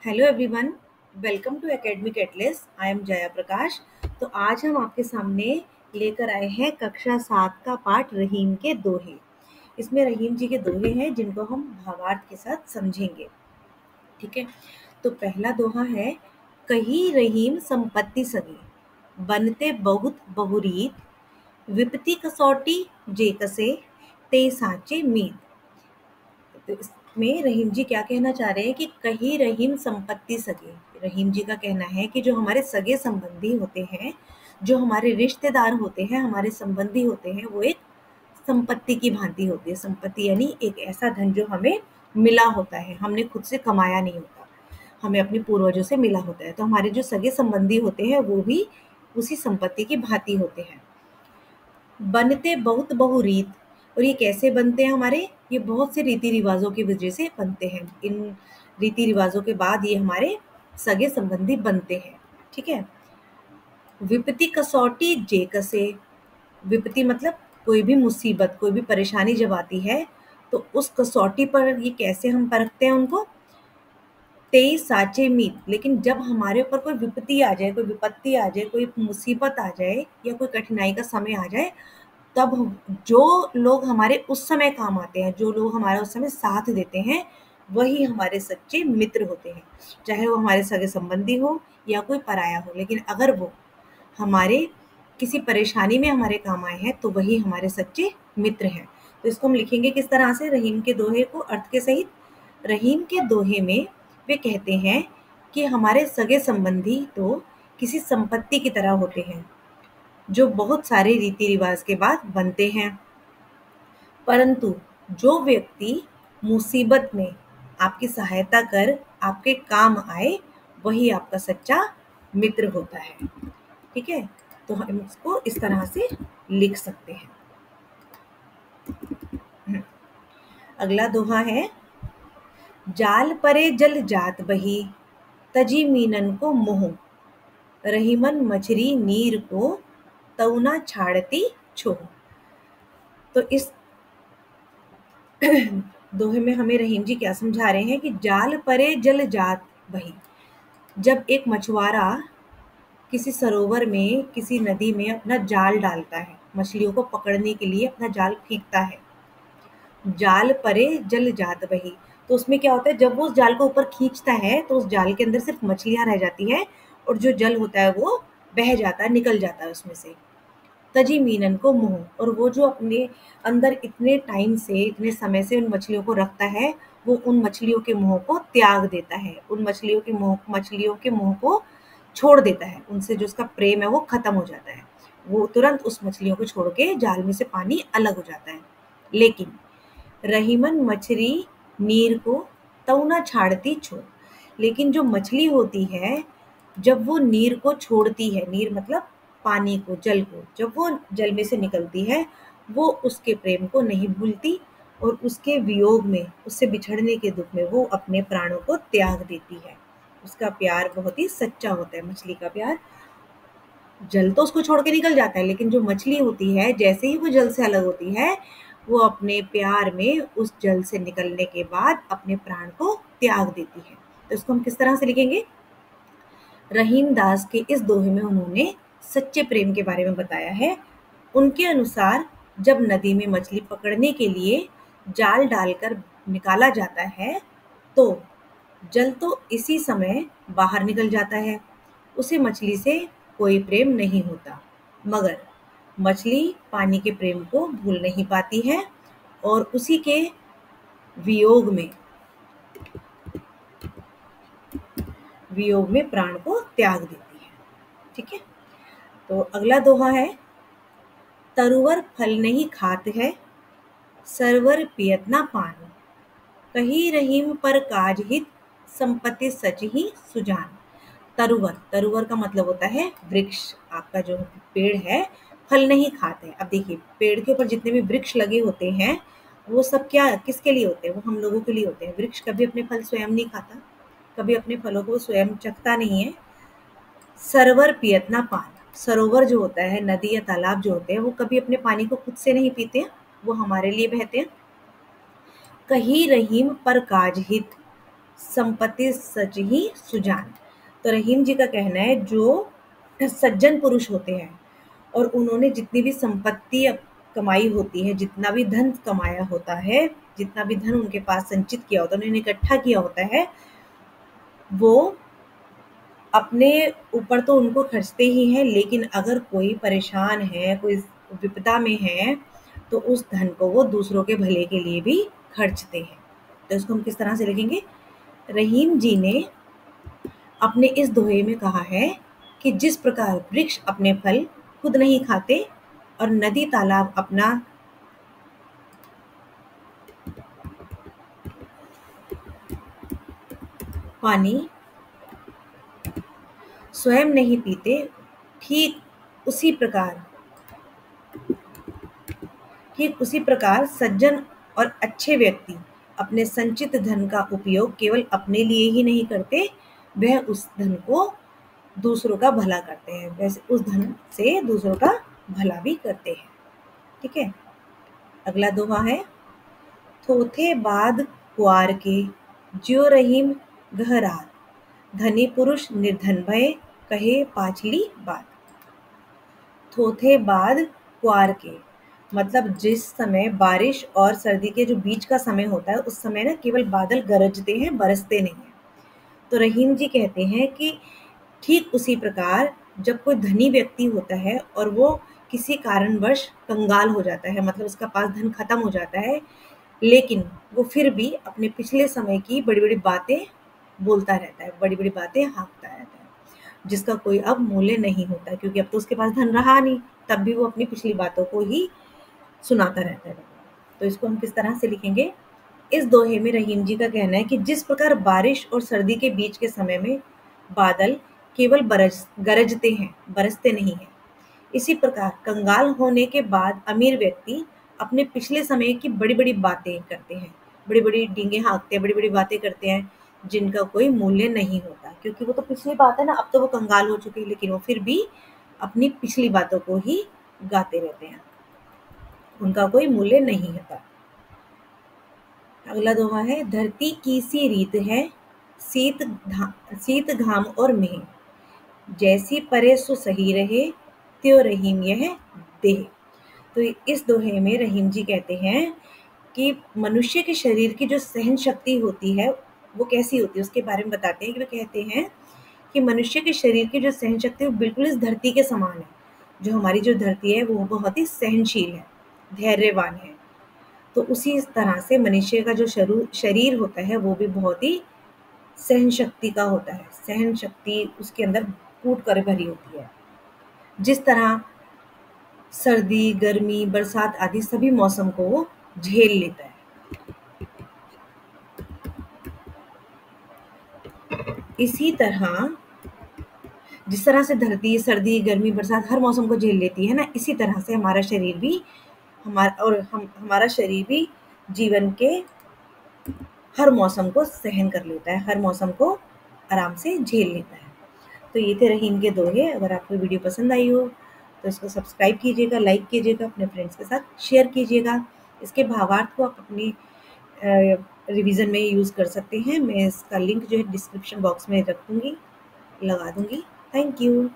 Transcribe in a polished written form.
Hello everyone, welcome to academic atlas. I am Jaya Prakash. तो आज हम आपके सामने लेकर आए हैं कक्षा 7 का पाठ रहीम के दोहे। इसमें रहीम जी के दोहे हैं जिनको हम भावार्थ के साथ समझेंगे। ठीक है, तो पहला दोहा है, कही रहीम संपत्ति सगे, बनते बहुत बहुरीत, विपति कसौटी जे कसे, ते साचे मीत। तो इसमें रहीम जी क्या कहना चाह रहे हैं कि कहीं रहीम संपत्ति सगे। रहीम जी का कहना है कि जो हमारे सगे संबंधी होते हैं, जो हमारे रिश्तेदार होते हैं, हमारे संबंधी होते हैं, वो एक संपत्ति की भांति होती है। संपत्ति यानी एक ऐसा धन जो हमें मिला होता है, हमने खुद से कमाया नहीं होता, हमें अपने पूर्वजों से मिला होता है। तो हमारे जो सगे संबंधी होते हैं वो भी उसी संपत्ति की भांति होते हैं। बनते बहुत बहुरीत, और ये कैसे बनते हैं हमारे, ये बहुत से रीति रिवाजों की वजह से बनते हैं। इन रीति रिवाजों के बाद ये हमारे सगे संबंधी बनते हैं। ठीक है, विपत्ति कसौटी जे कसे। विपत्ति मतलब कोई भी मुसीबत, कोई भी परेशानी जब आती है तो उस कसौटी पर ये कैसे हम परखते हैं उनको, तेई साचे मीत। लेकिन जब हमारे ऊपर कोई विपत्ति आ जाए, कोई विपत्ति आ जाए, कोई मुसीबत आ जाए या कोई कठिनाई का समय आ जाए, तब जो लोग हमारे उस समय काम आते हैं, जो लोग हमारा उस समय साथ देते हैं, वही हमारे सच्चे मित्र होते हैं। चाहे वो हमारे सगे संबंधी हो या कोई पराया हो, लेकिन अगर वो हमारे किसी परेशानी में हमारे काम आए हैं तो वही हमारे सच्चे मित्र हैं। तो इसको हम लिखेंगे किस तरह से, रहीम के दोहे को अर्थ के सहित। रहीम के दोहे में वे कहते हैं कि हमारे सगे संबंधी तो किसी संपत्ति की तरह होते हैं जो बहुत सारे रीति रिवाज के बाद बनते हैं, परंतु जो व्यक्ति मुसीबत में आपकी सहायता कर आपके काम आए, वही आपका सच्चा मित्र होता है। ठीक है, तो हम इसको इस तरह से लिख सकते हैं। अगला दोहा है, जाल परे जल जात बही, तजी मीनन को मोह, रहीमन मछरी नीर को, तौना छाड़ती छोह। तो इस दोहे में हमें रहीम जी क्या समझा रहे हैं कि जाल परे जल जात बही। जब एक मछुआरा किसी सरोवर में, किसी नदी में अपना जाल डालता है, मछलियों को पकड़ने के लिए अपना जाल फेंकता है, जाल परे जल जात बही, तो उसमें क्या होता है, जब वो उस जाल को ऊपर खींचता है तो उस जाल के अंदर सिर्फ मछलियां रह जाती है और जो जल होता है वो बह जाता है, निकल जाता है उसमें से। तजी मीनन को मोह, और वो जो अपने अंदर इतने टाइम से, इतने समय से उन मछलियों को रखता है, वो उन मछलियों के मोह को त्याग देता है, उन मछलियों के मोह को छोड़ देता है, उनसे जो उसका प्रेम है वो खत्म हो जाता है। वो तुरंत उस मछलियों को छोड़ के जाल में से पानी अलग हो जाता है। लेकिन रहीमन मछली नीर को तौना छाड़ती छोड़, लेकिन जो मछली होती है, जब वो नीर को छोड़ती है, नीर मतलब पानी को, जल को, जब वो जल में से निकलती है, वो उसके प्रेम को नहीं भूलती और उसके वियोग में, उससे बिछड़ने के दुख में वो अपने प्राणों को त्याग देती है। उसका प्यार बहुत ही सच्चा होता है, मछली का प्यार। जल तो उसको छोड़ के निकल जाता है, लेकिन जो मछली होती है, जैसे ही वो जल से अलग होती है, वो अपने प्यार में उस जल से निकलने के बाद अपने प्राण को त्याग देती है। तो इसको हम किस तरह से लिखेंगे, रहीम दास के इस दोहे में उन्होंने सच्चे प्रेम के बारे में बताया है। उनके अनुसार जब नदी में मछली पकड़ने के लिए जाल डालकर निकाला जाता है, तो जल तो इसी समय बाहर निकल जाता है, उसे मछली से कोई प्रेम नहीं होता, मगर मछली पानी के प्रेम को भूल नहीं पाती है और उसी के वियोग में प्राण को त्याग देती है। ठीक है, तो अगला दोहा है, तरुवर फल नहीं खात है, सरवर पियत ना पान, कही रहीम पर काज हित, संपत्ति सच ही सुजान। तरुवर, तरुवर का मतलब होता है वृक्ष। आपका जो पेड़ है फल नहीं खाते। अब देखिए, पेड़ के ऊपर जितने भी वृक्ष लगे होते हैं, वो सब क्या, किसके लिए होते हैं, वो हम लोगों के लिए होते हैं। वृक्ष कभी अपने फल स्वयं नहीं खाता, कभी अपने फलों को स्वयं चखता नहीं है। सरवर पियत ना पान, सरोवर जो होता है, नदी या तालाब जो होते हैं, वो कभी अपने पानी को खुद से नहीं पीते हैं, वो हमारे लिए बहते हैं। कही रहीम पर काज हित, संपत्ति सच ही सुजान। तो रहीम जी का कहना है जो सज्जन पुरुष होते हैं और उन्होंने जितनी भी संपत्ति कमाई होती है, जितना भी धन कमाया होता है, जितना भी धन उनके पास संचित किया होता है, उन्होंने इकट्ठा किया होता है, वो अपने ऊपर तो उनको खर्चते ही हैं, लेकिन अगर कोई परेशान है, कोई विपदा में है, तो उस धन को वो दूसरों के भले के लिए भी खर्चते हैं। तो इसको हम किस तरह से लिखेंगे? रहीम जी ने अपने इस दोहे में कहा है कि जिस प्रकार वृक्ष अपने फल खुद नहीं खाते और नदी तालाब अपना पानी स्वयं नहीं पीते, ठीक उसी प्रकार सज्जन और अच्छे व्यक्ति अपने संचित धन का उपयोग केवल अपने लिए ही नहीं करते, वह उस धन को दूसरों का भला करते हैं, वैसे उस धन से दूसरों का भला भी करते हैं। ठीक है। अगला दोहा है, थोथे बाद कुआर के ज्यो रहीम गहरात, धनी पुरुष निर्धन भय कहे पाछली बात। थोथे बाद कुआर के मतलब जिस समय बारिश और सर्दी के जो बीच का समय होता है, उस समय ना केवल बादल गरजते हैं, बरसते नहीं है। तो रहीम जी कहते हैं कि ठीक उसी प्रकार जब कोई धनी व्यक्ति होता है और वो किसी कारणवश कंगाल हो जाता है, मतलब उसका पास धन खत्म हो जाता है, लेकिन वो फिर भी अपने पिछले समय की बड़ी-बड़ी बातें बोलता रहता है, बड़ी-बड़ी बातें हाँकता रहता है, जिसका कोई अब मूल्य नहीं होता, क्योंकि अब तो उसके पास धन रहा नहीं, तब भी वो अपनी पिछली बातों को ही सुनाता रहता है। तो इसको हम किस तरह से लिखेंगे? इस दोहे में रहीम जी का कहना है कि जिस प्रकार बारिश और सर्दी के बीच के समय में बादल केवल गरजते हैं, बरसते नहीं हैं, इसी प्रकार कंगाल होने के बाद अमीर व्यक्ति अपने पिछले समय की बड़ी-बड़ी बातें करते हैं, बड़ी-बड़ी डींगे हाँकते हैं, बड़ी-बड़ी बातें करते हैं, जिनका कोई मूल्य नहीं होता, क्योंकि वो तो पिछली बात है ना, अब तो वो कंगाल हो चुके हैं, लेकिन वो फिर भी अपनी पिछली बातों को ही गाते रहते हैं, उनका कोई मूल्य नहीं होता। अगला दोहा है, धरती की सी रीत है, शीत घाम और मेह, जैसी परे सो सही रहे, त्यों रहीम यह देह। तो इस दोहे में रहीम जी कहते हैं कि मनुष्य के शरीर की जो सहन शक्ति होती है, वो कैसी होती है, उसके बारे में बताते हैं कि वो कहते हैं कि मनुष्य के शरीर की जो सहन शक्ति है, वो बिल्कुल इस धरती के समान है। जो हमारी जो धरती है, वो बहुत ही सहनशील है, धैर्यवान है। तो उसी तरह से मनुष्य का जो शरीर होता है, वो भी बहुत ही सहन शक्ति का होता है, सहन शक्ति उसके अंदर कूट कर भरी होती है। जिस तरह सर्दी, गर्मी, बरसात आदि सभी मौसम को वो झेल लेता है। इसी तरह जिस तरह से धरती सर्दी, गर्मी, बरसात हर मौसम को झेल लेती है ना, इसी तरह से हमारा शरीर भी जीवन के हर मौसम को सहन कर लेता है, हर मौसम को आराम से झेल लेता है। तो ये थे रहीम के दोहे। अगर आपको वीडियो पसंद आई हो तो इसको सब्सक्राइब कीजिएगा, लाइक कीजिएगा, अपने फ्रेंड्स के साथ शेयर कीजिएगा। इसके भावार्थ को आप अपनी रिवीजन में यूज़ कर सकते हैं। मैं इसका लिंक जो है डिस्क्रिप्शन बॉक्स में रख दूँगी, लगा दूँगी। Thank you.